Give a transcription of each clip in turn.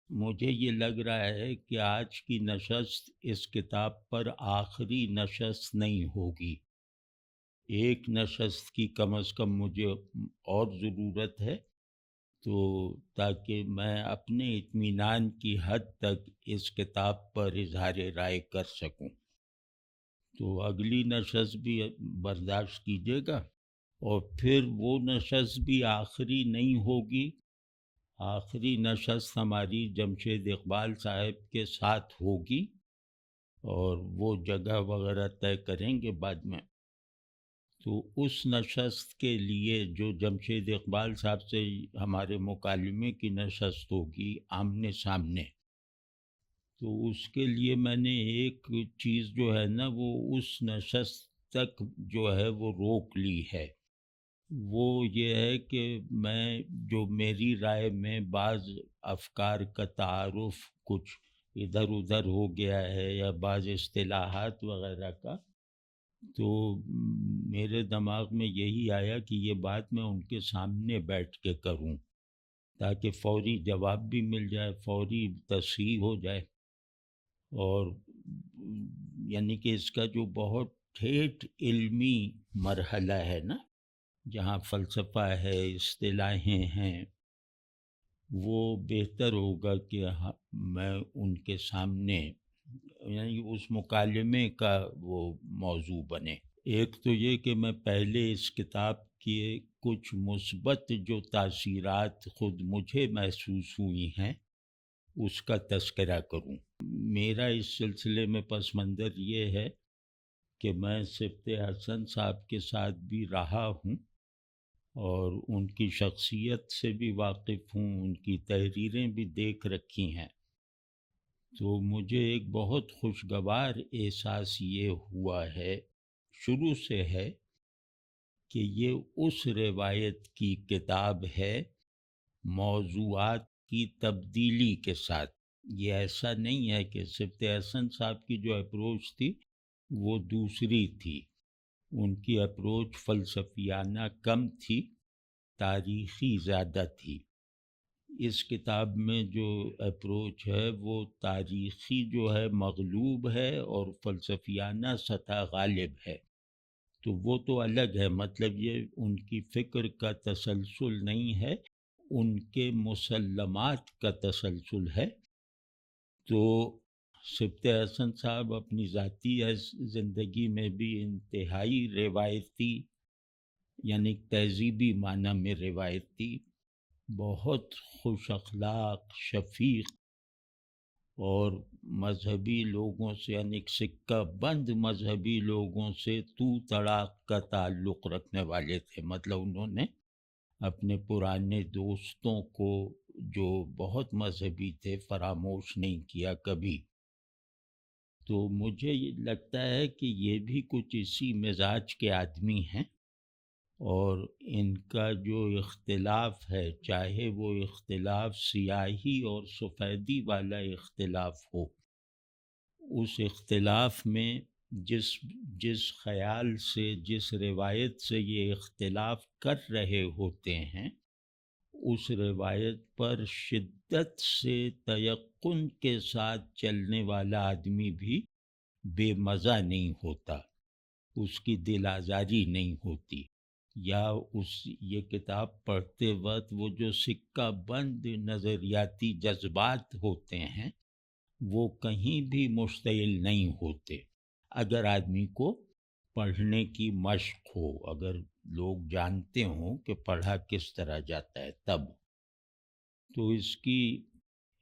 مجھے یہ لگ رہا ہے کہ آج کی نشست اس کتاب پر آخری نشست نہیں ہوگی۔ ایک نشست کی کم از کم مجھے اور ضرورت ہے، تو تاکہ میں اپنے اطمینان کی حد تک اس کتاب پر اظہار رائے کر سکوں۔ تو اگلی نشست بھی برداشت کیجیے گا، اور پھر وہ نشست بھی آخری نہیں ہوگی۔ آخری نشست ہماری جمشید اقبال صاحب کے ساتھ ہوگی، اور وہ جگہ وغیرہ طے کریں گے بعد میں۔ تو اس نشست کے لیے جو جمشید اقبال صاحب سے ہمارے مکالمے کی نشست ہوگی آمنے سامنے، تو اس کے لیے میں نے ایک چیز جو ہے نا وہ اس نشست تک جو ہے وہ روک لی ہے۔ وہ یہ ہے کہ میں جو میری رائے میں بعض افکار کا تعارف کچھ ادھر ادھر ہو گیا ہے، یا بعض اصطلاحات وغیرہ کا، تو میرے دماغ میں یہی آیا کہ یہ بات میں ان کے سامنے بیٹھ کے کروں، تاکہ فوری جواب بھی مل جائے، فوری تصحیح ہو جائے۔ اور یعنی کہ اس کا جو بہت ٹھیٹ علمی مرحلہ ہے نا، جہاں فلسفہ ہے، اصطلاحیں ہیں، وہ بہتر ہوگا کہ میں ان کے سامنے، یعنی اس مکالمے کا وہ موضوع بنے۔ ایک تو یہ کہ میں پہلے اس کتاب کے کچھ مثبت جو تاثیرات خود مجھے محسوس ہوئی ہیں اس کا تذکرہ کروں۔ میرا اس سلسلے میں پس منظر یہ ہے کہ میں صفت حسن صاحب کے ساتھ بھی رہا ہوں، اور ان کی شخصیت سے بھی واقف ہوں، ان کی تحریریں بھی دیکھ رکھی ہیں۔ تو مجھے ایک بہت خوشگوار احساس یہ ہوا ہے، شروع سے ہے، کہ یہ اس روایت کی کتاب ہے موضوعات کی تبدیلی کے ساتھ۔ یہ ایسا نہیں ہے کہ صفت حسن صاحب کی جو اپروچ تھی وہ دوسری تھی، ان کی اپروچ فلسفیانہ کم تھی، تاریخی زیادہ تھی۔ اس کتاب میں جو اپروچ ہے وہ تاریخی جو ہے مغلوب ہے، اور فلسفیانہ سطح غالب ہے۔ تو وہ تو الگ ہے، مطلب یہ ان کی فکر کا تسلسل نہیں ہے، ان کے مسلمات کا تسلسل ہے۔ تو صفت حسن صاحب اپنی ذاتی زندگی میں بھی انتہائی روایتی، یعنی تہذیبی معنی میں روایتی، بہت خوش اخلاق، شفیق، اور مذہبی لوگوں سے، یعنی سکہ بند مذہبی لوگوں سے تو تڑاق کا تعلق رکھنے والے تھے۔ مطلب انہوں نے اپنے پرانے دوستوں کو جو بہت مذہبی تھے فراموش نہیں کیا کبھی۔ تو مجھے یہ لگتا ہے کہ یہ بھی کچھ اسی مزاج کے آدمی ہیں، اور ان کا جو اختلاف ہے، چاہے وہ اختلاف سیاہی اور سفیدی والا اختلاف ہو، اس اختلاف میں جس خیال سے، جس روایت سے یہ اختلاف کر رہے ہوتے ہیں، اس روایت پر شدت سے تیقن کے ساتھ چلنے والا آدمی بھی بے مزہ نہیں ہوتا، اس کی دل آزاری نہیں ہوتی، یا یہ کتاب پڑھتے وقت وہ جو سکہ بند نظریاتی جذبات ہوتے ہیں وہ کہیں بھی مشتعل نہیں ہوتے، اگر آدمی کو پڑھنے کی مشق ہو، اگر لوگ جانتے ہوں کہ پڑھا کس طرح جاتا ہے تب۔ تو اس کی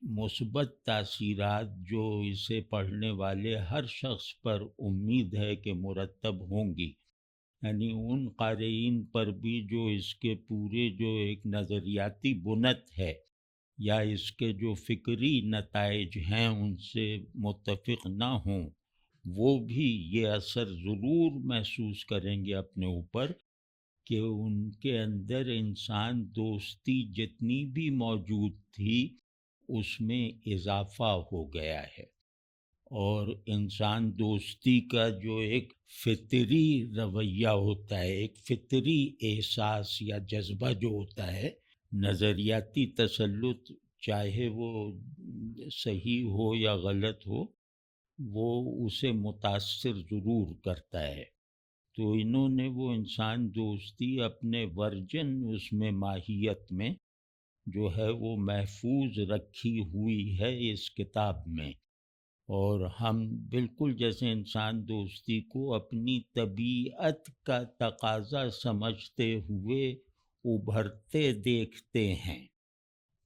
مثبت تاثیرات جو اسے پڑھنے والے ہر شخص پر امید ہے کہ مرتب ہوں گی، یعنی ان قارئین پر بھی جو اس کے پورے جو ایک نظریاتی بنت ہے، یا اس کے جو فکری نتائج ہیں ان سے متفق نہ ہوں، وہ بھی یہ اثر ضرور محسوس کریں گے اپنے اوپر کہ ان کے اندر انسان دوستی جتنی بھی موجود تھی اس میں اضافہ ہو گیا ہے، اور انسان دوستی کا جو ایک فطری رویہ ہوتا ہے، ایک فطری احساس یا جذبہ جو ہوتا ہے، نظریاتی تسلط، چاہے وہ صحیح ہو یا غلط ہو، وہ اسے متاثر ضرور کرتا ہے۔ تو انہوں نے وہ انسان دوستی اپنے ورژن اس میں ماہیت میں جو ہے وہ محفوظ رکھی ہوئی ہے اس کتاب میں، اور ہم بالکل جیسے انسان دوستی کو اپنی طبیعت کا تقاضا سمجھتے ہوئے ابھرتے دیکھتے ہیں۔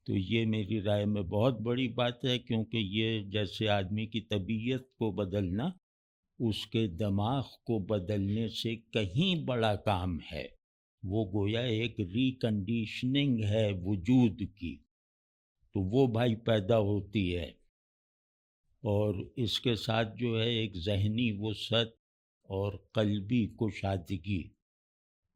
تو یہ میری رائے میں بہت بڑی بات ہے، کیونکہ یہ جیسے آدمی کی طبیعت کو بدلنا اس کے دماغ کو بدلنے سے کہیں بڑا کام ہے۔ وہ گویا ایک ریکنڈیشننگ ہے وجود کی، تو وہ بھائی پیدا ہوتی ہے، اور اس کے ساتھ جو ہے ایک ذہنی وسعت اور قلبی کشادگی،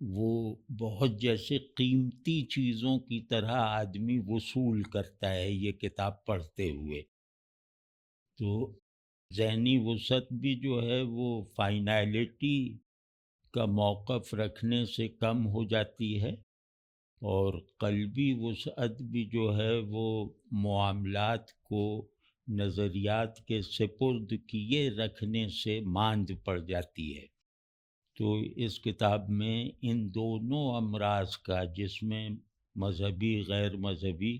وہ بہت جیسے قیمتی چیزوں کی طرح آدمی وصول کرتا ہے یہ کتاب پڑھتے ہوئے۔ تو ذہنی وسعت بھی جو ہے وہ فائنالٹی کا موقف رکھنے سے کم ہو جاتی ہے، اور قلبی وسعت بھی جو ہے وہ معاملات کو نظریات کے سپرد کیے رکھنے سے ماند پڑ جاتی ہے۔ تو اس کتاب میں ان دونوں امراض کا، جس میں مذہبی غیر مذہبی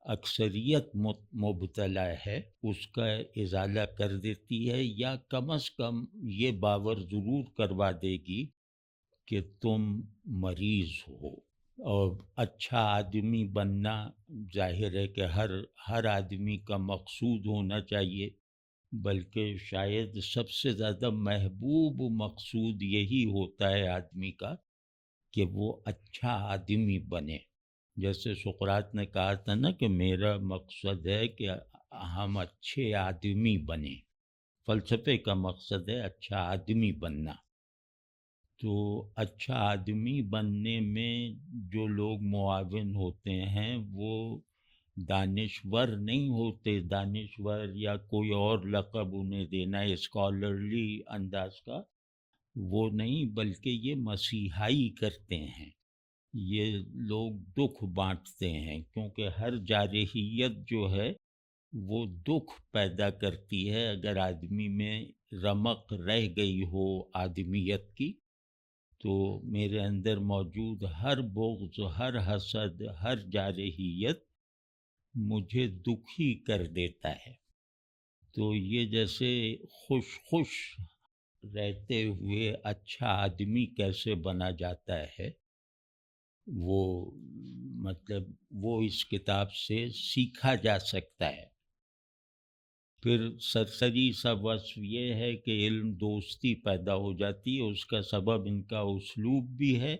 اکثریت مبتلا ہے، اس کا ازالہ کر دیتی ہے، یا کم از کم یہ باور ضرور کروا دے گی کہ تم مریض ہو۔ اور اچھا آدمی بننا ظاہر ہے کہ ہر آدمی کا مقصود ہونا چاہیے، بلکہ شاید سب سے زیادہ محبوب مقصود یہی ہوتا ہے آدمی کا کہ وہ اچھا آدمی بنے۔ جیسے سقراط نے کہا تھا نا کہ میرا مقصد ہے کہ ہم اچھے آدمی بنیں، فلسفے کا مقصد ہے اچھا آدمی بننا۔ تو اچھا آدمی بننے میں جو لوگ معاون ہوتے ہیں وہ دانشور نہیں ہوتے، دانشور یا کوئی اور لقب انہیں دینا اسکالرلی انداز کا وہ نہیں، بلکہ یہ مسیحائی کرتے ہیں، یہ لوگ دکھ بانٹتے ہیں، کیونکہ ہر جارحیت جو ہے وہ دکھ پیدا کرتی ہے۔ اگر آدمی میں رمق رہ گئی ہو آدمیت کی، تو میرے اندر موجود ہر بغض، ہر حسد، ہر جارحیت مجھے دکھی کر دیتا ہے۔ تو یہ جیسے خوش رہتے ہوئے اچھا آدمی کیسے بنا جاتا ہے، وہ مطلب وہ اس کتاب سے سیکھا جا سکتا ہے۔ پھر سرسری سا وصف یہ ہے کہ علم دوستی پیدا ہو جاتی ہے، اس کا سبب ان کا اسلوب بھی ہے،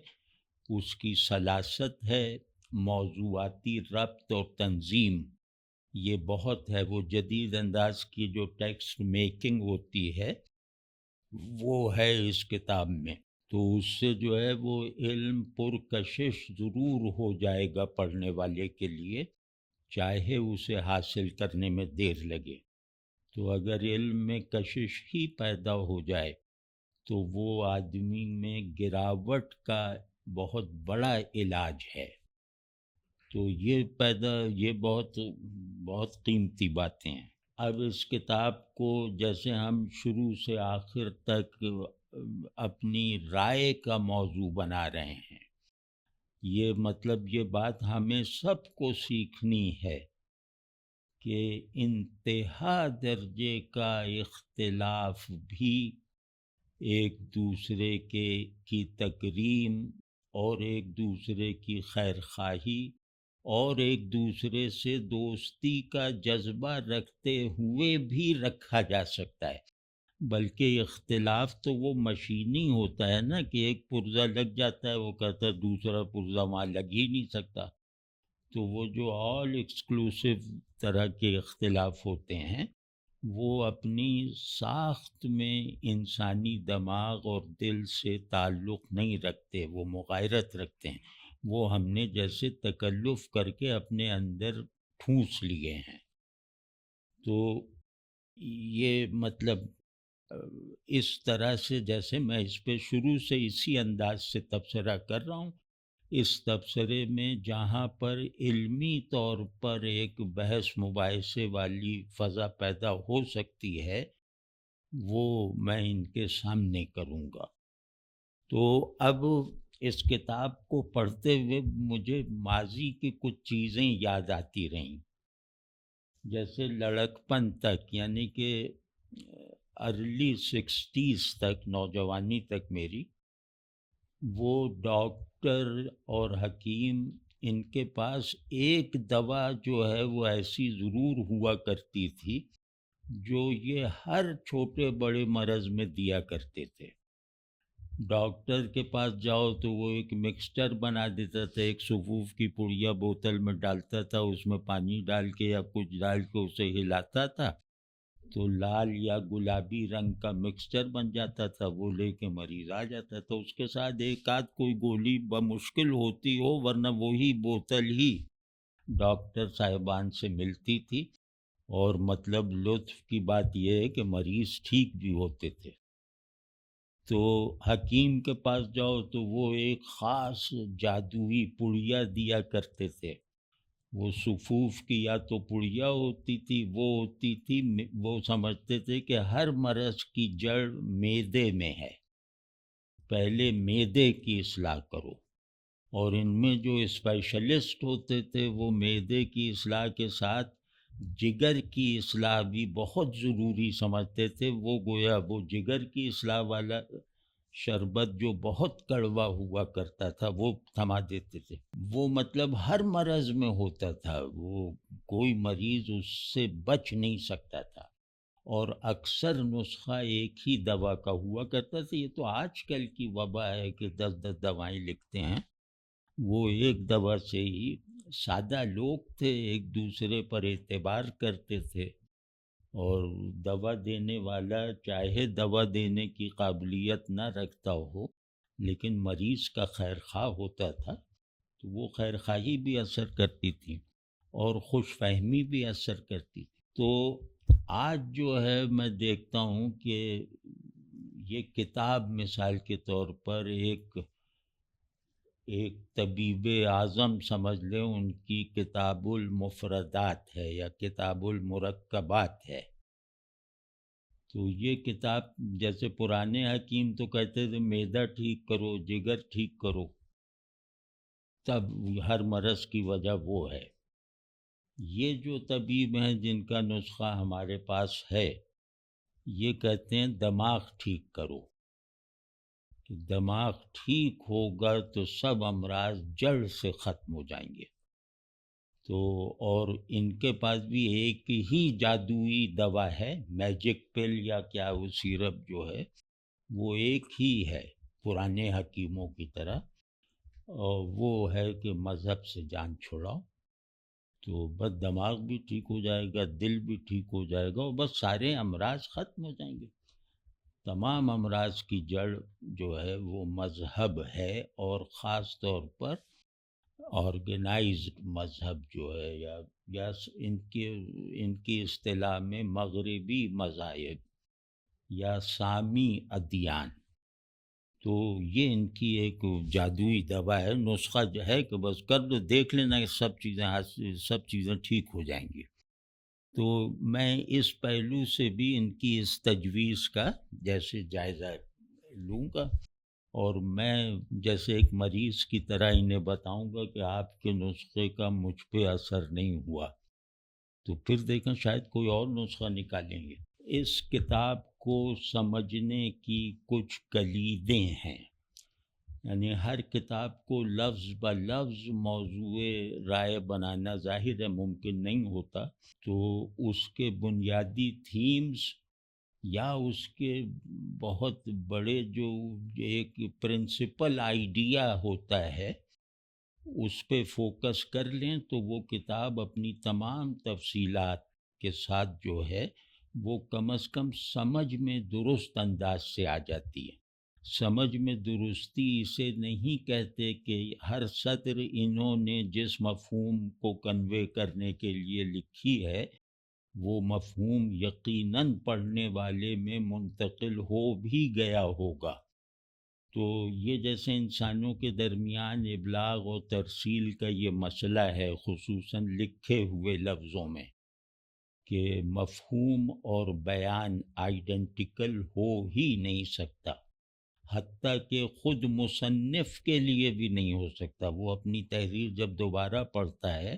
اس کی سلاست ہے، موضوعاتی ربط اور تنظیم یہ بہت ہے۔ وہ جدید انداز کی جو ٹیکسٹ میکنگ ہوتی ہے وہ ہے اس کتاب میں، تو اس سے جو ہے وہ علم پرکشش ضرور ہو جائے گا پڑھنے والے کے لیے، چاہے اسے حاصل کرنے میں دیر لگے۔ تو اگر علم میں کشش ہی پیدا ہو جائے تو وہ آدمی میں گراوٹ کا بہت بڑا علاج ہے۔ تو یہ بہت قیمتی باتیں ہیں۔ اب اس کتاب کو جیسے ہم شروع سے آخر تک اپنی رائے کا موضوع بنا رہے ہیں، یہ مطلب یہ بات ہمیں سب کو سیکھنی ہے کہ انتہا درجے کا اختلاف بھی ایک دوسرے کی تکریم اور ایک دوسرے کی خیر خواہی اور ایک دوسرے سے دوستی کا جذبہ رکھتے ہوئے بھی رکھا جا سکتا ہے۔ بلکہ اختلاف تو وہ مشینی ہوتا ہے نا کہ ایک پرزہ لگ جاتا ہے، وہ کہتا ہے دوسرا پرزہ وہاں لگ ہی نہیں سکتا۔ تو وہ جو آل ایکسکلوسیو طرح کے اختلاف ہوتے ہیں وہ اپنی ساخت میں انسانی دماغ اور دل سے تعلق نہیں رکھتے، وہ مغایرت رکھتے ہیں، وہ ہم نے جیسے تکلف کر کے اپنے اندر ٹھونس لیے ہیں۔ تو یہ مطلب اس طرح سے جیسے میں اس پہ شروع سے اسی انداز سے تبصرہ کر رہا ہوں اس تبصرے میں جہاں پر علمی طور پر ایک بحث مباحثے والی فضا پیدا ہو سکتی ہے وہ میں ان کے سامنے کروں گا۔ تو اب اس کتاب کو پڑھتے ہوئے مجھے ماضی کی کچھ چیزیں یاد آتی رہیں، جیسے لڑکپن تک، یعنی کہ ارلی 60s تک، نوجوانی تک میری، وہ ڈاکٹر اور حکیم، ان کے پاس ایک دوا جو ہے وہ ایسی ضرور ہوا کرتی تھی جو یہ ہر چھوٹے بڑے مرض میں دیا کرتے تھے۔ ڈاکٹر کے پاس جاؤ تو وہ ایک مکسچر بنا دیتا تھا، ایک سفوف کی پڑیا بوتل میں ڈالتا تھا، اس میں پانی ڈال کے یا کچھ ڈال کے اسے ہلاتا تھا تو لال یا گلابی رنگ کا مکسچر بن جاتا تھا، وہ لے کے مریض آ جاتا تھا۔ اس کے ساتھ ایک آدھ کوئی گولی بمشکل ہوتی ہو، ورنہ وہی بوتل ہی ڈاکٹر صاحبان سے ملتی تھی، اور مطلب لطف کی بات یہ ہے کہ مریض ٹھیک بھی ہوتے تھے۔ تو حکیم کے پاس جاؤ تو وہ ایک خاص جادوئی پڑیا دیا کرتے تھے، وہ صفوف کی یا تو پڑیا ہوتی تھی، وہ ہوتی تھی، وہ سمجھتے تھے کہ ہر مرض کی جڑ معدے میں ہے، پہلے معدے کی اصلاح کرو۔ اور ان میں جو اسپیشلسٹ ہوتے تھے وہ معدے کی اصلاح کے ساتھ جگر کی اصلاح بھی بہت ضروری سمجھتے تھے۔ وہ گویا وہ جگر کی اصلاح والا شربت جو بہت کڑوا ہوا کرتا تھا وہ تھما دیتے تھے۔ وہ مطلب ہر مرض میں ہوتا تھا، وہ کوئی مریض اس سے بچ نہیں سکتا تھا، اور اکثر نسخہ ایک ہی دوا کا ہوا کرتا تھا۔ یہ تو آج کل کی وبا ہے کہ 10 دوائیں لکھتے ہیں، وہ ایک دوا سے ہی سادہ لوگ تھے ایک دوسرے پر اعتبار کرتے تھے، اور دوا دینے والا چاہے دوا دینے کی قابلیت نہ رکھتا ہو لیکن مریض کا خیر خواہ ہوتا تھا، تو وہ خیر خواہی بھی اثر کرتی تھی اور خوش فہمی بھی اثر کرتی تھی۔ تو آج جو ہے میں دیکھتا ہوں کہ یہ کتاب مثال کے طور پر ایک طبیب اعظم سمجھ لیں، ان کی کتاب المفردات ہے یا کتاب المرکبات ہے۔ تو یہ کتاب، جیسے پرانے حکیم تو کہتے تھے معدہ ٹھیک کرو، جگر ٹھیک کرو، تب ہر مرض کی وجہ وہ ہے۔ یہ جو طبیب ہیں جن کا نسخہ ہمارے پاس ہے، یہ کہتے ہیں دماغ ٹھیک کرو، کہ دماغ ٹھیک ہوگا تو سب امراض جڑ سے ختم ہو جائیں گے۔ تو اور ان کے پاس بھی ایک ہی جادوئی دوا ہے، میجک پل یا کیا وہ سیرپ جو ہے وہ ایک ہی ہے پرانے حکیموں کی طرح، اور وہ ہے کہ مذہب سے جان چھڑاؤ، تو بس دماغ بھی ٹھیک ہو جائے گا، دل بھی ٹھیک ہو جائے گا، اور بس سارے امراض ختم ہو جائیں گے۔ تمام امراض کی جڑ جو ہے وہ مذہب ہے، اور خاص طور پر آرگنائزڈ مذہب جو ہے، یا ان کی اصطلاح میں مغربی مذاہب یا سامی ادیان۔ تو یہ ان کی ایک جادوئی دوا ہے، نسخہ جو ہے کہ بس کر دو، دیکھ لینا کہ سب چیزیں ٹھیک ہو جائیں گی۔ تو میں اس پہلو سے بھی ان کی اس تجویز کا جیسے جائزہ لوں گا، اور میں جیسے ایک مریض کی طرح انہیں بتاؤں گا کہ آپ کے نسخے کا مجھ پہ اثر نہیں ہوا، تو پھر دیکھیں شاید کوئی اور نسخہ نکالیں گے۔ اس کتاب کو سمجھنے کی کچھ کلیدیں ہیں، یعنی ہر کتاب کو لفظ بہ لفظ موضوع رائے بنانا ظاہر ہے ممکن نہیں ہوتا، تو اس کے بنیادی تھیمز یا اس کے بہت بڑے جو ایک پرنسپل آئیڈیا ہوتا ہے اس پہ فوکس کر لیں تو وہ کتاب اپنی تمام تفصیلات کے ساتھ جو ہے وہ کم از کم سمجھ میں درست انداز سے آ جاتی ہے۔ سمجھ میں درستی اسے نہیں کہتے کہ ہر سطر انہوں نے جس مفہوم کو کنوے کرنے کے لیے لکھی ہے وہ مفہوم یقیناً پڑھنے والے میں منتقل ہو بھی گیا ہوگا، تو یہ جیسے انسانوں کے درمیان ابلاغ و ترسیل کا یہ مسئلہ ہے، خصوصاً لکھے ہوئے لفظوں میں، کہ مفہوم اور بیان آئیڈینٹیکل ہو ہی نہیں سکتا، حتیٰ کہ خود مصنف کے لیے بھی نہیں ہو سکتا۔ وہ اپنی تحریر جب دوبارہ پڑھتا ہے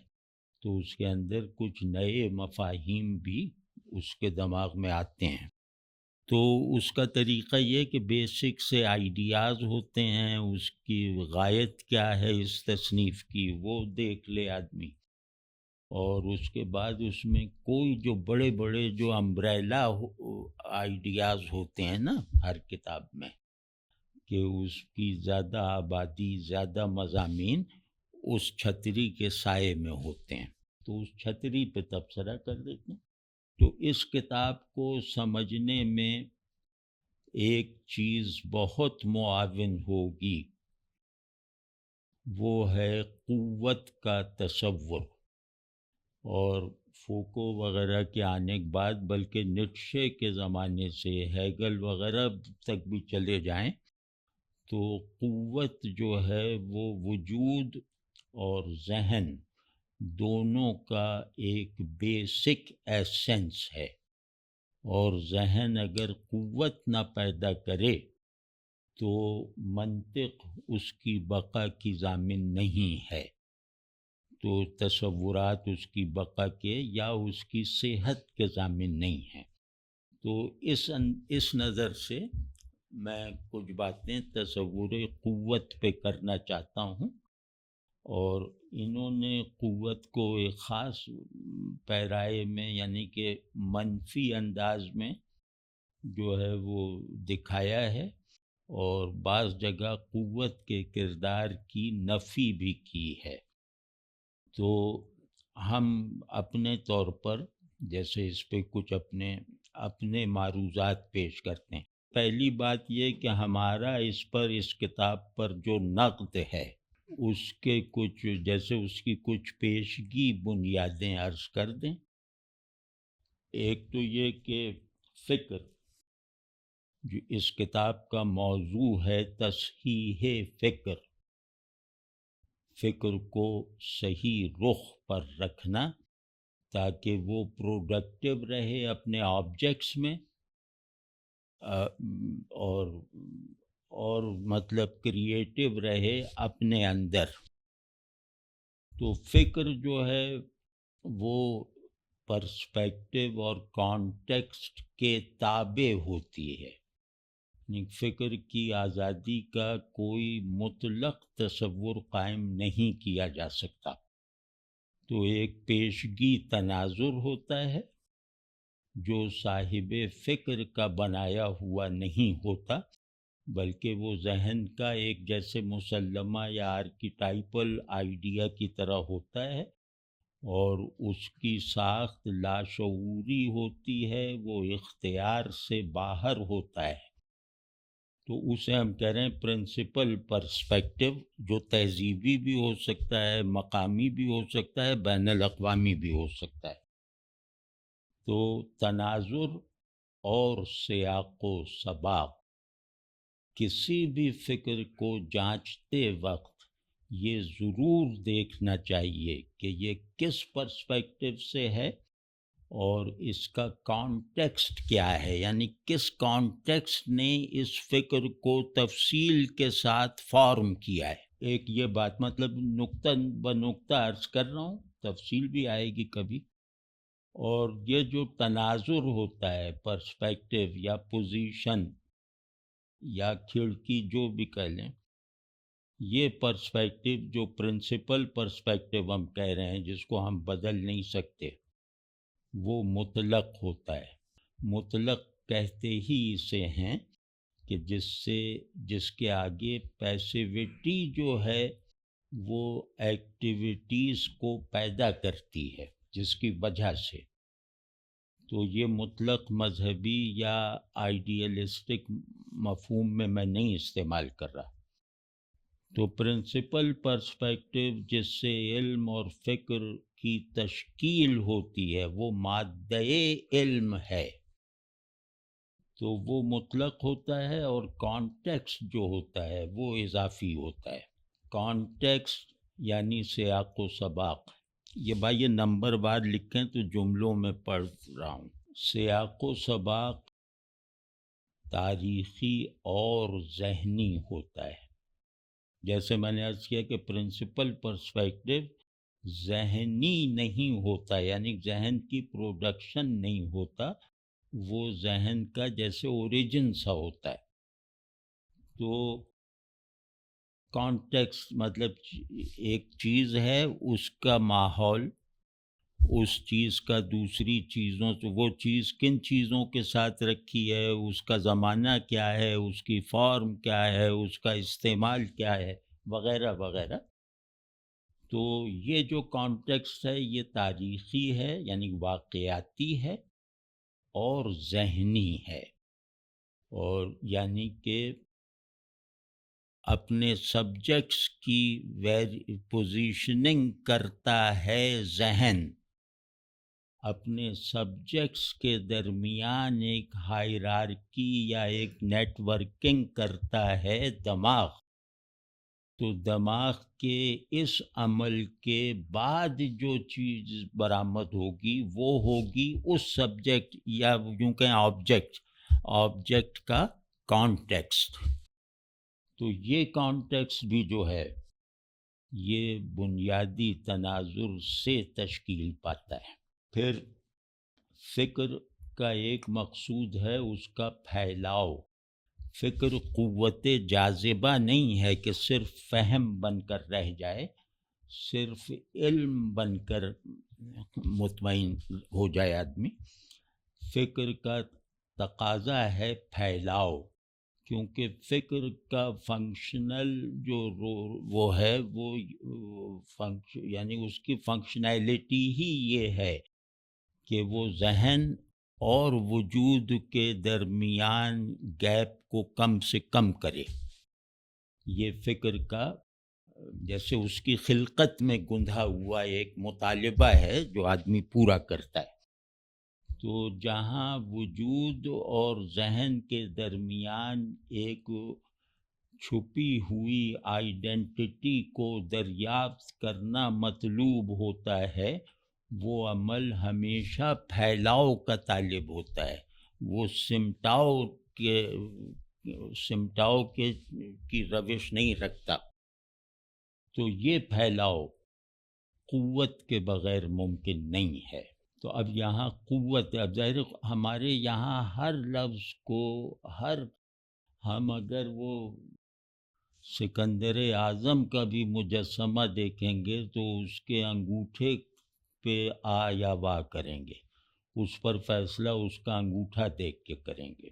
تو اس کے اندر کچھ نئے مفاہیم بھی اس کے دماغ میں آتے ہیں۔ تو اس کا طریقہ یہ کہ بیسک سے آئیڈیاز ہوتے ہیں، اس کی غایت کیا ہے اس تصنیف کی وہ دیکھ لے آدمی، اور اس کے بعد اس میں کوئی جو بڑے بڑے جو امبریلا آئیڈیاز ہوتے ہیں نا ہر کتاب میں، کہ اس کی زیادہ آبادی، زیادہ مضامین اس چھتری کے سائے میں ہوتے ہیں، تو اس چھتری پہ تبصرہ کر دیتے ہیں۔ تو اس کتاب کو سمجھنے میں ایک چیز بہت معاون ہوگی، وہ ہے قوت کا تصور۔ اور فوکو وغیرہ کے آنے کے بعد، بلکہ نیٹشے کے زمانے سے ہیگل وغیرہ تک بھی چلے جائیں، تو قوت جو ہے وہ وجود اور ذہن دونوں کا ایک بیسک ایسنس ہے، اور ذہن اگر قوت نہ پیدا کرے تو منطق اس کی بقا کی ضامن نہیں ہے، تو تصورات اس کی بقا کے یا اس کی صحت کے ضامن نہیں ہیں۔ تو اس نظر سے میں کچھ باتیں تصور قوت پہ کرنا چاہتا ہوں، اور انہوں نے قوت کو ایک خاص پیرائے میں، یعنی کہ منفی انداز میں جو ہے وہ دکھایا ہے، اور بعض جگہ قوت کے کردار کی نفی بھی کی ہے۔ تو ہم اپنے طور پر جیسے اس پہ کچھ اپنے معروضات پیش کرتے ہیں۔ پہلی بات یہ کہ ہمارا اس کتاب پر جو نقد ہے، اس کے کچھ جیسے اس کی کچھ پیشگی بنیادیں عرض کر دیں۔ ایک تو یہ کہ فکر، جو اس کتاب کا موضوع ہے تصحیح فکر، فکر کو صحیح رخ پر رکھنا تاکہ وہ پروڈکٹیو رہے اپنے آبجیکٹس میں، اور مطلب کریٹیو رہے اپنے اندر۔ تو فکر جو ہے وہ پرسپیکٹیو اور کانٹیکسٹ کے تابع ہوتی ہے، فکر کی آزادی کا کوئی مطلق تصور قائم نہیں کیا جا سکتا۔ تو ایک پیشگی تناظر ہوتا ہے جو صاحب فکر کا بنایا ہوا نہیں ہوتا، بلکہ وہ ذہن کا ایک جیسے مسلمہ یا آرکیٹائپل آئیڈیا کی طرح ہوتا ہے، اور اس کی ساخت لاشعوری ہوتی ہے، وہ اختیار سے باہر ہوتا ہے۔ تو اسے ہم کہہ رہے ہیں پرنسپل پرسپیکٹیو، جو تہذیبی بھی ہو سکتا ہے، مقامی بھی ہو سکتا ہے، بین الاقوامی بھی ہو سکتا ہے۔ تو تناظر اور سیاق و سباق کسی بھی فکر کو جانچتے وقت یہ ضرور دیکھنا چاہیے کہ یہ کس پرسپیکٹیو سے ہے، اور اس کا کانٹیکسٹ کیا ہے، یعنی کس کانٹیکسٹ نے اس فکر کو تفصیل کے ساتھ فارم کیا ہے۔ ایک یہ بات مطلب نقطہ بنقطہ عرض کر رہا ہوں، تفصیل بھی آئے گی کبھی۔ اور یہ جو تناظر ہوتا ہے، پرسپیکٹیو یا پوزیشن یا کھڑکی جو بھی کہہ لیں، یہ پرسپیکٹیو جو پرنسپل پرسپیکٹیو ہم کہہ رہے ہیں، جس کو ہم بدل نہیں سکتے، وہ مطلق ہوتا ہے۔ مطلق کہتے ہی اسے ہیں کہ جس کے آگے پیسیوٹی جو ہے وہ ایکٹیویٹیز کو پیدا کرتی ہے، جس کی وجہ سے۔ تو یہ مطلق مذہبی یا آئیڈیلسٹک مفہوم میں نہیں استعمال کر رہا۔ تو پرنسپل پرسپیکٹیو جس سے علم اور فکر کی تشکیل ہوتی ہے، وہ مادہ علم ہے۔ تو وہ مطلق ہوتا ہے، اور کانٹیکسٹ جو ہوتا ہے وہ اضافی ہوتا ہے۔ کانٹیکسٹ یعنی سیاق و سباق، یہ بھائی یہ نمبر بعد لکھیں تو جملوں میں پڑھ رہا ہوں۔ سیاق و سباق تاریخی اور ذہنی ہوتا ہے۔ جیسے میں نے عرض کیا کہ پرنسپل پرسپیکٹو ذہنی نہیں ہوتا، یعنی ذہن کی پروڈکشن نہیں ہوتا، وہ ذہن کا جیسے اوریجن سا ہوتا ہے۔ تو کانٹیکسٹ مطلب ایک چیز ہے، اس کا ماحول، اس چیز کا دوسری چیزوں سے، وہ چیز کن چیزوں کے ساتھ رکھی ہے، اس کا زمانہ کیا ہے، اس کی فارم کیا ہے، اس کا استعمال کیا ہے، وغیرہ وغیرہ۔ تو یہ جو کانٹیکسٹ ہے یہ تاریخی ہے، یعنی واقعاتی ہے، اور ذہنی ہے، اور یعنی کہ اپنے سبجیکٹس کی پوزیشننگ کرتا ہے ذہن، اپنے سبجیکٹس کے درمیان ایک ہائرارکی یا ایک نیٹ ورکنگ کرتا ہے دماغ۔ تو دماغ کے اس عمل کے بعد جو چیز برآمد ہوگی وہ ہوگی اس سبجیکٹ یا یوں کہیں آبجیکٹ کا کانٹیکسٹ۔ تو یہ کانٹیکسٹ بھی جو ہے یہ بنیادی تناظر سے تشکیل پاتا ہے۔ پھر فکر کا ایک مقصود ہے اس کا پھیلاؤ۔ فکر قوت جاذبہ نہیں ہے کہ صرف فہم بن کر رہ جائے، صرف علم بن کر مطمئن ہو جائے آدمی۔ فکر کا تقاضا ہے پھیلاؤ، کیونکہ فکر کا فنکشنل جو وہ ہے وہ یعنی اس کی فنکشنالٹی ہی یہ ہے کہ وہ ذہن اور وجود کے درمیان گیپ کو کم سے کم کرے۔ یہ فکر کا جیسے اس کی خلقت میں گندھا ہوا ایک مطالبہ ہے جو آدمی پورا کرتا ہے۔ تو جہاں وجود اور ذہن کے درمیان ایک چھپی ہوئی آئیڈینٹی کو دریافت کرنا مطلوب ہوتا ہے، وہ عمل ہمیشہ پھیلاؤ کا طالب ہوتا ہے، وہ سمٹاؤ کی روش نہیں رکھتا۔ تو یہ پھیلاؤ قوت کے بغیر ممکن نہیں ہے۔ تو اب یہاں قوت، اب ظاہر ہمارے یہاں ہر لفظ کو ہم اگر وہ سکندر اعظم کا بھی مجسمہ دیکھیں گے تو اس کے انگوٹھے پہ آ یا وا کریں گے، اس پر فیصلہ اس کا انگوٹھا دیکھ کے کریں گے۔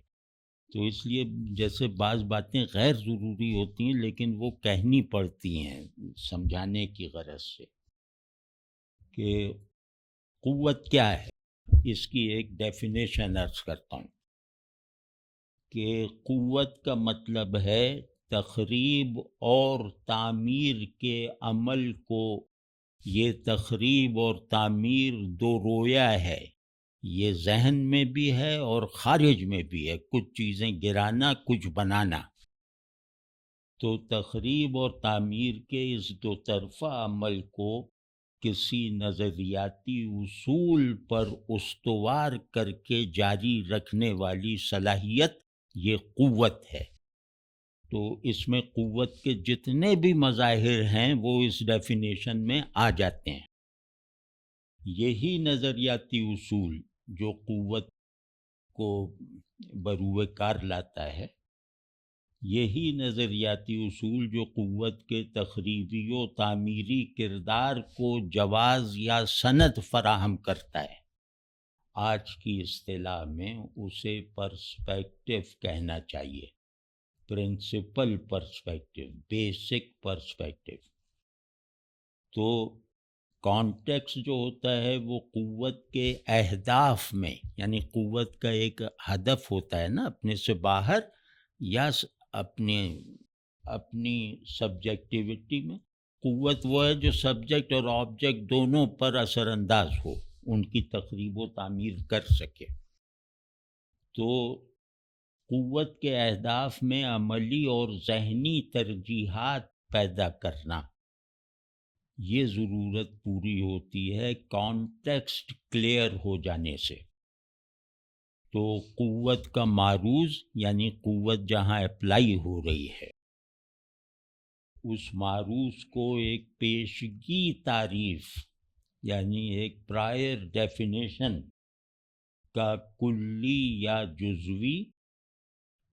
تو اس لیے جیسے بعض باتیں غیر ضروری ہوتی ہیں لیکن وہ کہنی پڑتی ہیں سمجھانے کی غرض سے، کہ قوت کیا ہے۔ اس کی ایک ڈیفینیشن عرض کرتا ہوں کہ قوت کا مطلب ہے تخریب اور تعمیر کے عمل کو۔ یہ تخریب اور تعمیر دو رویا ہے، یہ ذہن میں بھی ہے اور خارج میں بھی ہے، کچھ چیزیں گرانا کچھ بنانا۔ تو تخریب اور تعمیر کے اس دو طرفہ عمل کو کسی نظریاتی اصول پر استوار کر کے جاری رکھنے والی صلاحیت یہ قوت ہے۔ تو اس میں قوت کے جتنے بھی مظاہر ہیں وہ اس ڈیفینیشن میں آ جاتے ہیں۔ یہی نظریاتی اصول جو قوت کو بروئے کار لاتا ہے، یہی نظریاتی اصول جو قوت کے تخریبی و تعمیری کردار کو جواز یا سند فراہم کرتا ہے۔ آج کی اصطلاح میں اسے پرسپیکٹو کہنا چاہیے، پرنسپل پرسپیکٹو، بیسک پرسپیکٹو۔ تو کانٹیکس جو ہوتا ہے وہ قوت کے اہداف میں، یعنی قوت کا ایک ہدف ہوتا ہے نا اپنے سے باہر یا اپنی سبجیکٹیوٹی میں۔ قوت وہ ہے جو سبجیکٹ اور آبجیکٹ دونوں پر اثر انداز ہو، ان کی تخریب و تعمیر کر سکے۔ تو قوت کے اہداف میں عملی اور ذہنی ترجیحات پیدا کرنا، یہ ضرورت پوری ہوتی ہے کانٹیکسٹ کلیئر ہو جانے سے۔ تو قوت کا معروض یعنی قوت جہاں اپلائی ہو رہی ہے، اس معروض کو ایک پیشگی تعریف یعنی ایک پرائر ڈیفینیشن کا کلی یا جزوی،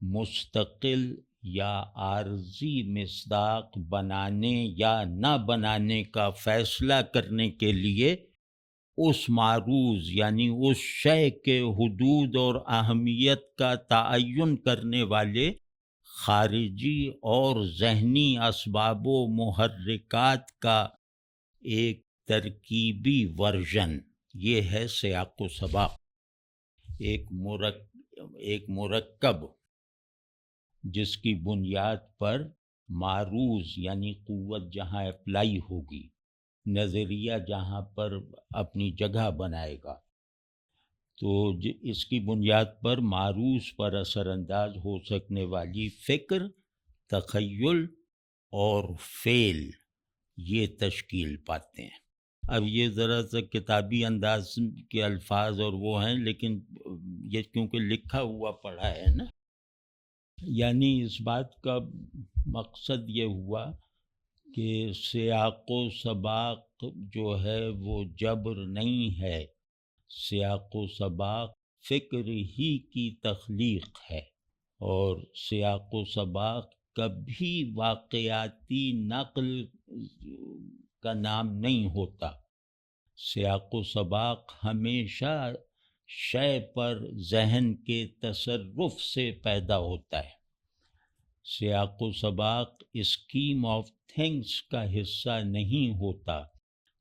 مستقل یا عارضی مصداق بنانے یا نہ بنانے کا فیصلہ کرنے کے لیے اس معروض یعنی اس شے کے حدود اور اہمیت کا تعین کرنے والے خارجی اور ذہنی اسباب و محرکات کا ایک ترکیبی ورژن، یہ ہے سیاق و سباق، ایک مرکب جس کی بنیاد پر معروض یعنی قوت جہاں اپلائی ہوگی، نظریہ جہاں پر اپنی جگہ بنائے گا، تو اس کی بنیاد پر معروض پر اثر انداز ہو سکنے والی فکر، تخیل اور فعل یہ تشکیل پاتے ہیں۔ اب یہ ذرا سا کتابی انداز کے الفاظ اور وہ ہیں، لیکن یہ کیونکہ لکھا ہوا پڑھا ہے نا، یعنی اس بات کا مقصد یہ ہوا کہ سیاق و سباق جو ہے وہ جبر نہیں ہے، سیاق و سباق فکر ہی کی تخلیق ہے، اور سیاق و سباق کبھی واقعاتی نقل کا نام نہیں ہوتا۔ سیاق و سباق ہمیشہ شے پر ذہن کے تصرف سے پیدا ہوتا ہے۔ سیاق و سباق اسکیم آف تھنگس کا حصہ نہیں ہوتا،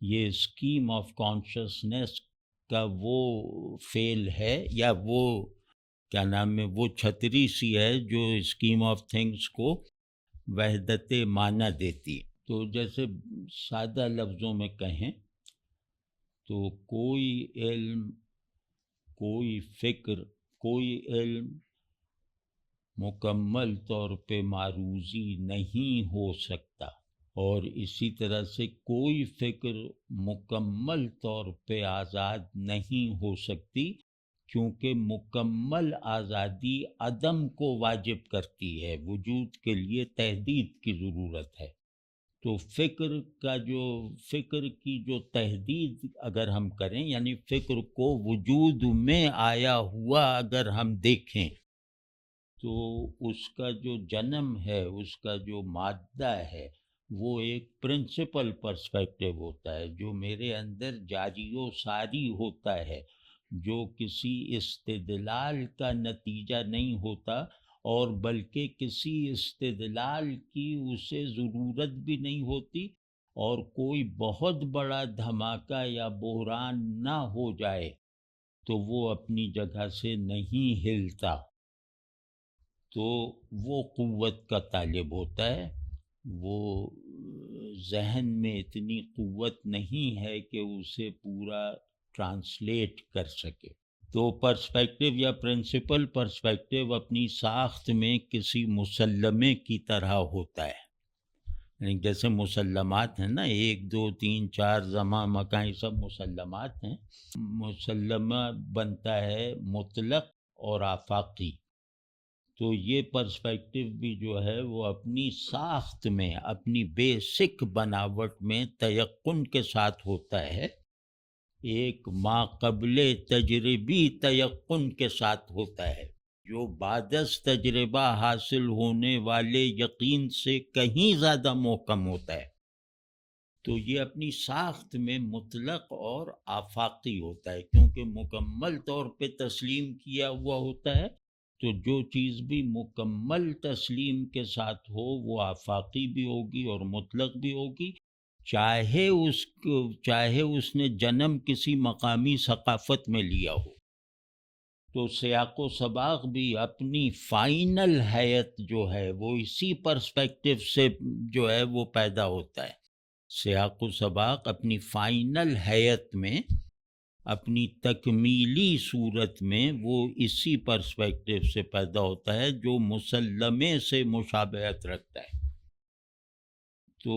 یہ اسکیم آف کانشسنس کا وہ فعل ہے یا وہ کیا نام ہے، وہ چھتری سی ہے جو اسکیم آف تھنگس کو وحدت معنی دیتی۔ تو جیسے سادہ لفظوں میں کہیں تو کوئی علم، کوئی فکر، کوئی علم مکمل طور پہ معروضی نہیں ہو سکتا، اور اسی طرح سے کوئی فکر مکمل طور پہ آزاد نہیں ہو سکتی، کیونکہ مکمل آزادی عدم کو واجب کرتی ہے، وجود کے لیے تحدید کی ضرورت ہے۔ تو فکر کی جو تحدید اگر ہم کریں، یعنی فکر کو وجود میں آیا ہوا اگر ہم دیکھیں، تو اس کا جو جنم ہے، اس کا جو مادہ ہے، وہ ایک پرنسپل پرسپیکٹیو ہوتا ہے، جو میرے اندر جاری و ساری ہوتا ہے، جو کسی استدلال کا نتیجہ نہیں ہوتا، اور بلکہ کسی استدلال کی اسے ضرورت بھی نہیں ہوتی، اور کوئی بہت بڑا دھماکہ یا بحران نہ ہو جائے تو وہ اپنی جگہ سے نہیں ہلتا، تو وہ قوت کا طالب ہوتا ہے۔ وہ ذہن میں اتنی قوت نہیں ہے کہ اسے پورا ٹرانسلیٹ کر سکے۔ تو پرسپیکٹیو یا پرنسپل پرسپیکٹیو اپنی ساخت میں کسی مسلمے کی طرح ہوتا ہے، یعنی جیسے مسلمات ہیں نا، 1 2 3 4 زماں مکان، یہ سب مسلمات ہیں۔ مسلمہ بنتا ہے مطلق اور آفاقی، تو یہ پرسپیکٹیو بھی جو ہے وہ اپنی ساخت میں، اپنی بیسک بناوٹ میں تیقن کے ساتھ ہوتا ہے، ایک ماقبل تجربی تیقن کے ساتھ ہوتا ہے، جو بعد از تجربہ حاصل ہونے والے یقین سے کہیں زیادہ محکم ہوتا ہے۔ تو یہ اپنی ساخت میں مطلق اور آفاقی ہوتا ہے، کیونکہ مکمل طور پہ تسلیم کیا ہوا ہوتا ہے، تو جو چیز بھی مکمل تسلیم کے ساتھ ہو وہ آفاقی بھی ہوگی اور مطلق بھی ہوگی، چاہے اس نے جنم کسی مقامی ثقافت میں لیا ہو۔ تو سیاق و سباق بھی اپنی فائنل حیت جو ہے وہ اسی پرسپیکٹیو سے جو ہے وہ پیدا ہوتا ہے۔ سیاق و سباق اپنی فائنل حیت میں اپنی تکمیلی صورت میں وہ اسی پرسپیکٹو سے پیدا ہوتا ہے جو مسلمے سے مشابہت رکھتا ہے۔ تو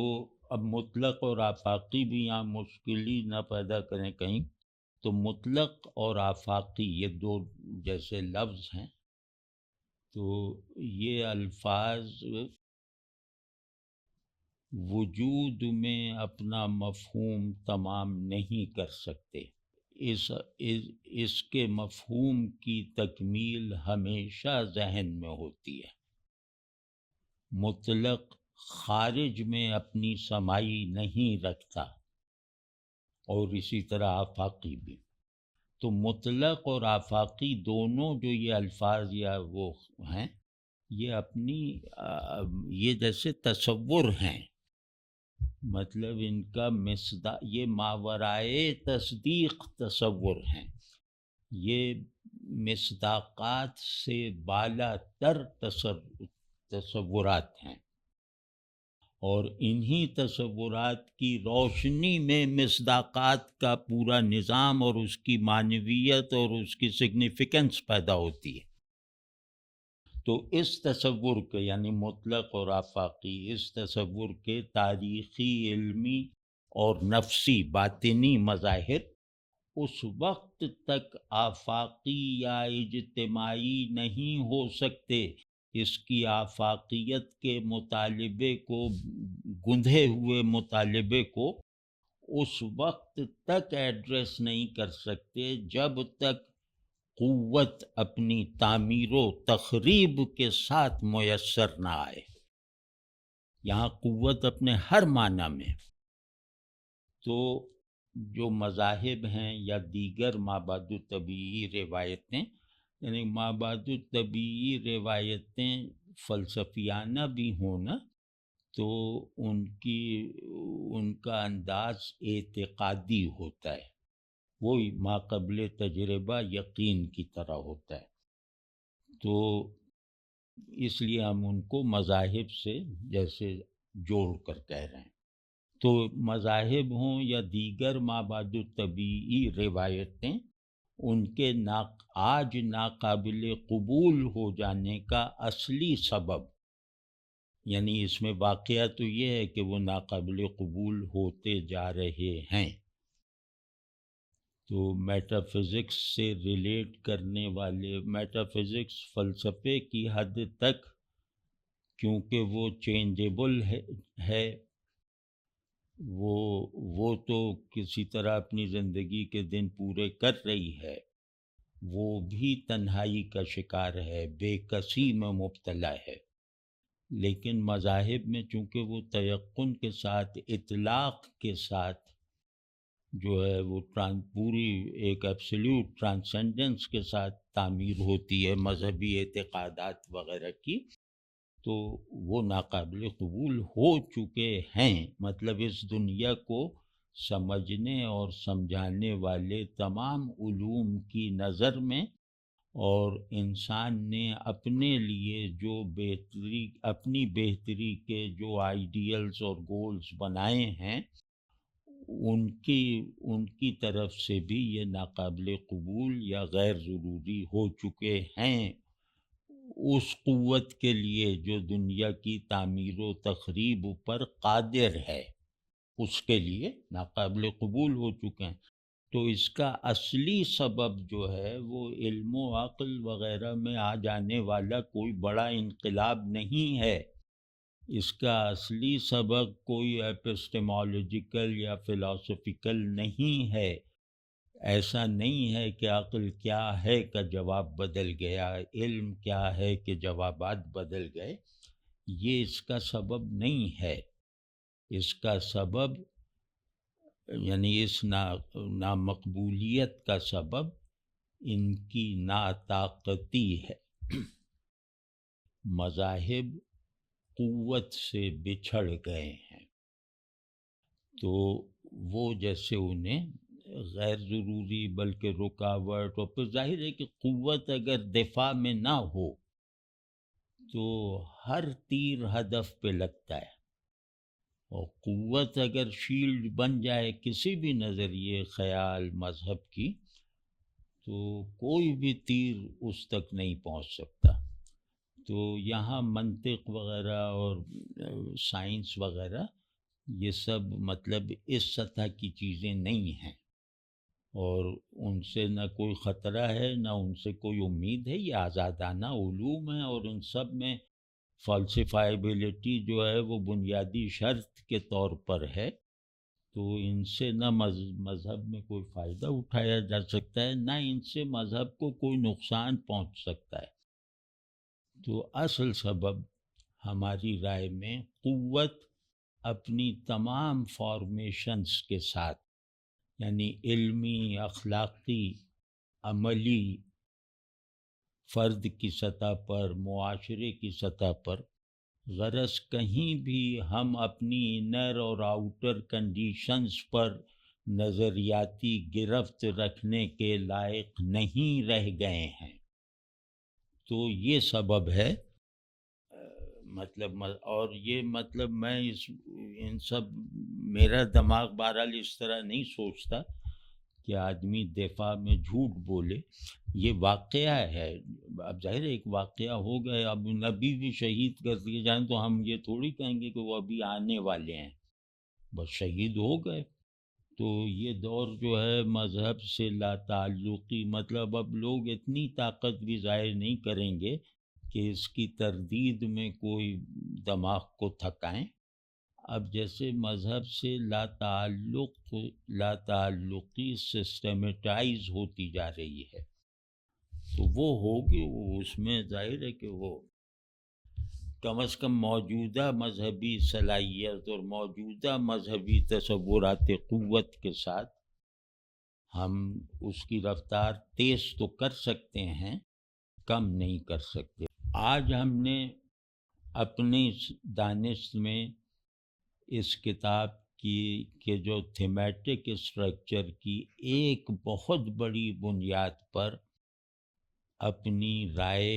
اب مطلق اور آفاقی بھی یہاں مشکلی نہ پیدا کریں کہیں، تو مطلق اور آفاقی یہ دو جیسے لفظ ہیں، تو یہ الفاظ وجود میں اپنا مفہوم تمام نہیں کر سکتے۔ اس کے مفہوم کی تکمیل ہمیشہ ذہن میں ہوتی ہے۔ مطلق خارج میں اپنی سمائی نہیں رکھتا، اور اسی طرح آفاقی بھی۔ تو مطلق اور آفاقی دونوں جو یہ الفاظ یا وہ ہیں، یہ اپنی یہ جیسے تصور ہیں، مطلب ان کا یہ ماورائے تصدیق تصور ہیں، یہ مصداقات سے بالا تر تصورات ہیں، اور انہی تصورات کی روشنی میں مصداقات کا پورا نظام اور اس کی معنویت اور اس کی سگنیفیکنس پیدا ہوتی ہے۔ تو اس تصور کے یعنی مطلق اور آفاقی، اس تصور کے تاریخی، علمی اور نفسی باطنی مظاہر اس وقت تک آفاقی یا اجتماعی نہیں ہو سکتے، اس کی آفاقیت کے مطالبے کو، گندھے ہوئے مطالبے کو اس وقت تک ایڈریس نہیں کر سکتے جب تک قوت اپنی تعمیر و تخریب کے ساتھ میسر نہ آئے۔ یہاں قوت اپنے ہر معنی میں۔ تو جو مذاہب ہیں یا دیگر مابعد الطبیعی روایتیں، یعنی مابعد الطبیعی روایتیں فلسفیانہ بھی ہوں نا، تو ان کا انداز اعتقادی ہوتا ہے، وہی ماقبل تجربہ یقین کی طرح ہوتا ہے۔ تو اس لیے ہم ان کو مذاہب سے جیسے جوڑ کر کہہ رہے ہیں۔ تو مذاہب ہوں یا دیگر مابعد الطبیعی روایتیں، ان کے آج ناقابل قبول ہو جانے کا اصلی سبب، یعنی اس میں واقعہ تو یہ ہے کہ وہ ناقابل قبول ہوتے جا رہے ہیں۔ تو میٹا فزکس سے ریلیٹ کرنے والے، میٹا فزکس فلسفے کی حد تک کیونکہ وہ چینجیبل ہے، وہ تو کسی طرح اپنی زندگی کے دن پورے کر رہی ہے، وہ بھی تنہائی کا شکار ہے، بے کسی میں مبتلا ہے، لیکن مذاہب میں چونکہ وہ تیقن کے ساتھ، اطلاق کے ساتھ جو ہے وہ پوری ایک ایبسلیوٹ ٹرانسینڈنس کے ساتھ تعمیر ہوتی ہے مذہبی اعتقادات وغیرہ کی، تو وہ ناقابل قبول ہو چکے ہیں۔ مطلب اس دنیا کو سمجھنے اور سمجھانے والے تمام علوم کی نظر میں، اور انسان نے اپنے لیے جو اپنی بہتری کے جو آئیڈیلز اور گولز بنائے ہیں، ان کی طرف سے بھی یہ ناقابل قبول یا غیر ضروری ہو چکے ہیں اس قوت کے لیے جو دنیا کی تعمیر و تخریب پر قادر ہے، اس کے لیے ناقابل قبول ہو چکے ہیں۔ تو اس کا اصلی سبب جو ہے وہ علم و عقل وغیرہ میں آ جانے والا کوئی بڑا انقلاب نہیں ہے، اس کا اصلی سبب کوئی ایپسٹیمولوجیکل یا فلاسفیکل نہیں ہے۔ ایسا نہیں ہے کہ عقل کیا ہے کا جواب بدل گیا، علم کیا ہے کہ جوابات بدل گئے، یہ اس کا سبب نہیں ہے۔ اس کا سبب یعنی اس نامقبولیت کا سبب ان کی ناطاقتی ہے۔ مذاہب قوت سے بچھڑ گئے ہیں، تو وہ جیسے انہیں غیر ضروری بلکہ رکاوٹ، اور پھر ظاہر ہے کہ قوت اگر دفاع میں نہ ہو تو ہر تیر ہدف پہ لگتا ہے، اور قوت اگر شیلڈ بن جائے کسی بھی نظریے، خیال، مذہب کی، تو کوئی بھی تیر اس تک نہیں پہنچ سکتا۔ تو یہاں منطق وغیرہ اور سائنس وغیرہ یہ سب مطلب اس سطح کی چیزیں نہیں ہیں، اور ان سے نہ کوئی خطرہ ہے نہ ان سے کوئی امید ہے۔ یہ آزادانہ علوم ہیں، اور ان سب میں فالسیفائبلٹی جو ہے وہ بنیادی شرط کے طور پر ہے۔ تو ان سے نہ مذہب میں کوئی فائدہ اٹھایا جا سکتا ہے، نہ ان سے مذہب کو کوئی نقصان پہنچ سکتا ہے۔ تو اصل سبب ہماری رائے میں قوت اپنی تمام فارمیشنز کے ساتھ، یعنی علمی، اخلاقی، عملی، فرد کی سطح پر، معاشرے کی سطح پر، غرض کہیں بھی ہم اپنی انر اور آؤٹر کنڈیشنز پر نظریاتی گرفت رکھنے کے لائق نہیں رہ گئے ہیں۔ تو یہ سبب ہے، مطلب، اور یہ مطلب میں ان سب، میرا دماغ بہرحال اس طرح نہیں سوچتا کہ آدمی دفاع میں جھوٹ بولے۔ یہ واقعہ ہے، اب ظاہر ہے ایک واقعہ ہو گئے، اب نبی بھی شہید کر دیے جائیں تو ہم یہ تھوڑی کہیں گے کہ وہ ابھی آنے والے ہیں، بس شہید ہو گئے۔ تو یہ دور جو ہے مذہب سے لا تعلقی، مطلب اب لوگ اتنی طاقت بھی ظاہر نہیں کریں گے کہ اس کی تردید میں کوئی دماغ کو تھکائیں۔ اب جیسے مذہب سے لا تعلقی سسٹمیٹائز ہوتی جا رہی ہے، تو وہ ہوگی، اس میں ظاہر ہے کہ وہ کم از کم موجودہ مذہبی صلاحیت اور موجودہ مذہبی تصورات قوت کے ساتھ ہم اس کی رفتار تیز تو کر سکتے ہیں، کم نہیں کر سکتے۔ آج ہم نے اپنی دانش میں اس کتاب کے جو تھیمیٹک اسٹرکچر کی ایک بہت بڑی بنیاد پر اپنی رائے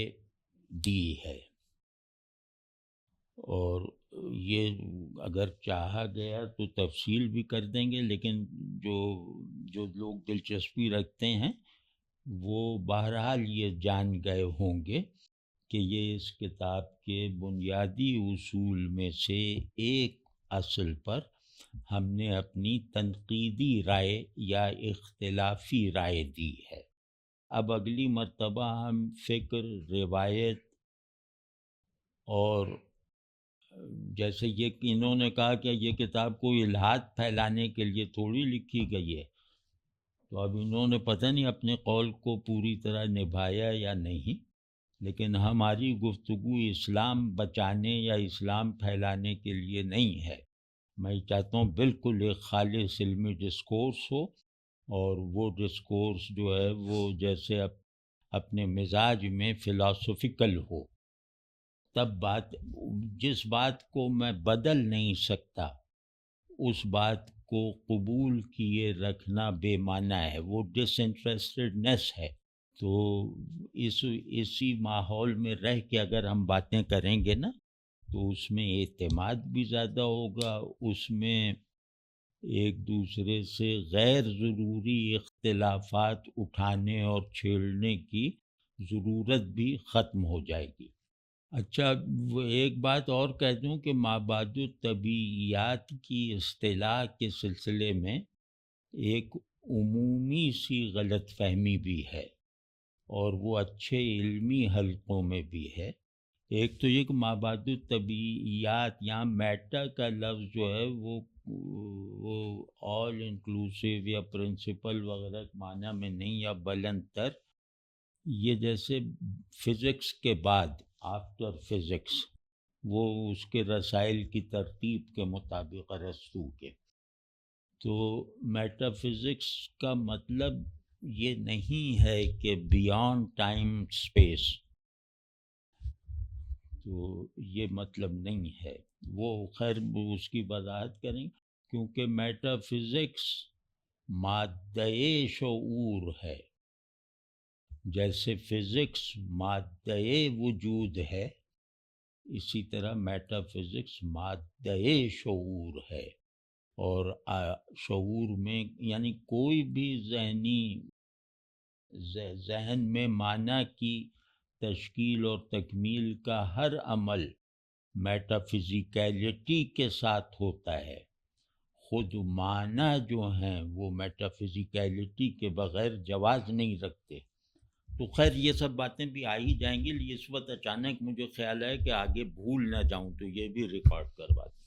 دی ہے، اور یہ اگر چاہا گیا تو تفصیل بھی کر دیں گے، لیکن جو لوگ دلچسپی رکھتے ہیں وہ بہرحال یہ جان گئے ہوں گے کہ یہ اس کتاب کے بنیادی اصول میں سے ایک اصل پر ہم نے اپنی تنقیدی رائے یا اختلافی رائے دی ہے۔ اب اگلی مرتبہ ہم فکر، روایت، اور جیسے یہ انہوں نے کہا کہ یہ کتاب کوئی الہاد پھیلانے کے لیے تھوڑی لکھی گئی ہے، تو اب انہوں نے پتہ نہیں اپنے قول کو پوری طرح نبھایا یا نہیں، لیکن ہماری گفتگو اسلام بچانے یا اسلام پھیلانے کے لیے نہیں ہے۔ میں چاہتا ہوں بالکل ایک خالص علمی ڈسکورس ہو، اور وہ ڈسکورس جو ہے وہ جیسے اپنے مزاج میں فلاسفیکل ہو، تب جس بات کو میں بدل نہیں سکتا اس بات کو قبول کیے رکھنا بے معنی ہے، وہ ڈس انٹرسٹڈنس ہے۔ تو اسی ماحول میں رہ کے اگر ہم باتیں کریں گے نا تو اس میں اعتماد بھی زیادہ ہوگا، اس میں ایک دوسرے سے غیر ضروری اختلافات اٹھانے اور چھیڑنے کی ضرورت بھی ختم ہو جائے گی۔ اچھا، وہ ایک بات اور کہہ دوں کہ مابعد الطبیعیات کی اصطلاح کے سلسلے میں ایک عمومی سی غلط فہمی بھی ہے، اور وہ اچھے علمی حلقوں میں بھی ہے۔ ایک تو یہ کہ مابعد الطبیعیات، یہاں میٹا کا لفظ جو ہے وہ آل انکلوسیو یا پرنسپل وغیرہ معنی میں نہیں، یا بلند تر، یہ جیسے فزکس کے بعد، آفٹر فزکس، وہ اس کے رسائل کی ترتیب کے مطابق ارسطو کے، تو میٹا فزکس کا مطلب یہ نہیں ہے کہ بیانڈ ٹائم اسپیس، تو یہ مطلب نہیں ہے، وہ خیر اس کی وضاحت کریں، کیونکہ میٹا فزکس مادہ شعور ہے، جیسے فزکس مادہ وجود ہے، اسی طرح میٹا فزکس مادہ شعور ہے، اور شعور میں یعنی کوئی بھی ذہنی ذہن میں معنی کی تشکیل اور تکمیل کا ہر عمل میٹا فزیکیلٹی کے ساتھ ہوتا ہے۔ خود معنی جو ہیں وہ میٹا فزیکیلٹی کے بغیر جواز نہیں رکھتے۔ تو خیر یہ سب باتیں بھی آ ہی جائیں گی، اس وقت اچانک مجھے خیال ہے کہ آگے بھول نہ جاؤں تو یہ بھی ریکارڈ کروا دیں۔